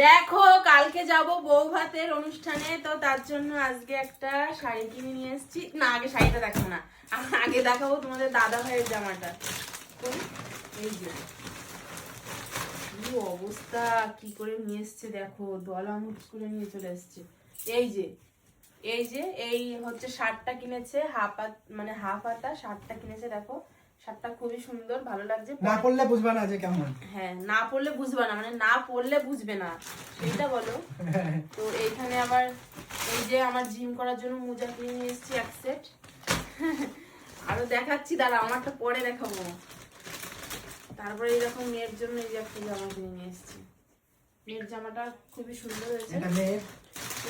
দেখো কালকে যাব বউ ভাতের অনুষ্ঠানে, তো তার জন্য আজকে একটা শাড়ি কিনে নিয়ে এসেছি। না আগে শাড়িটা দেখাবো না, আগে দেখাবো তোমাদের দাদা ভাইয়ের জামাটা। এই যে কি অবস্থা, কি করে নিয়ে এসছে দেখো, দলা মুচ করে নিয়ে চলে এসছে। এই যে এই হচ্ছে শার্টটা কিনেছে, মানে হাফ হাতা শার্টটা কিনেছে। দেখো শার্টটা খুবই সুন্দর, ভালো লাগছে। না পড়লে বুঝবে না যে কেমন। হ্যাঁ না পড়লে বুঝবে না, মানে না পড়লে বুঝবে না সেটা বলো। তো এইখানে আবার এই যে আমার জিম করার জন্য মোজা কিনে নিয়ে এসেছি এক সেট। আরো দেখাচ্ছি, দাঁড়া আমারটা পরে দেখাবো। তারপরে এইরকম মেয়ের জন্য এই যে একটা জামা কিনে নিয়ে এসেছি। মেয়ের জামাটা খুবই সুন্দর হয়েছে। এটা মেয়ে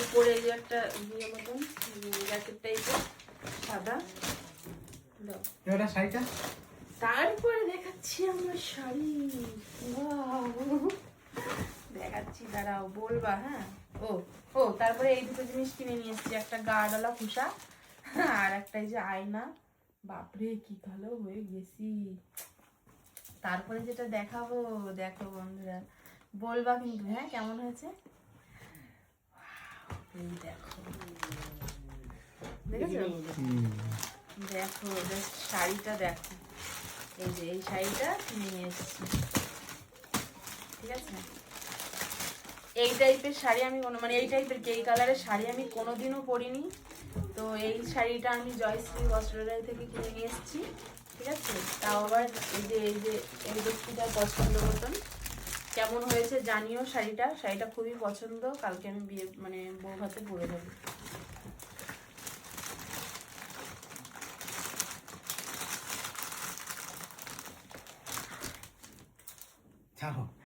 উপরে এই যে একটা ইয়ে মতন জ্যাকেট টাইপের সাদা। এটা শাড়িটা তারপরে দেখাচ্ছি আমার শাড়ি। দেখাচ্ছি দাঁড়াও, বলবা। হ্যাঁ ও ও তারপরে এই দুটো জিনিস কিনে নিয়ে এসেছি, একটা গাঢ়ওয়ালা খোসা আর একটা এই যে আয়না। বাপরে কি ভালো হয়ে গেছি। তারপরে যেটা দেখাবো, দেখো বন্ধুরা বলবা কিন্তু, হ্যাঁ কেমন হয়েছে। এই দেখো দেখেছো, দেখো শাড়িটা দেখো। এই যে এই শাড়িটা কিনে নিয়ে এসেছি, ঠিক আছে। এই টাইপের শাড়ি আমি মানে এই টাইপের এই কালারের শাড়ি আমি কোনোদিনও পরিনি। তো এই শাড়িটা আমি জয়শ্রী বস্ত্রালয় থেকে কিনে নিয়ে এসেছি, ঠিক আছে। তাও আবার এই ব্যক্তিটা পছন্দ মতন। কেমন হয়েছে জানিও শাড়িটা খুবই পছন্দ। কালকে আমি বিয়ে মানে বউ ভাতে পরে যাবো।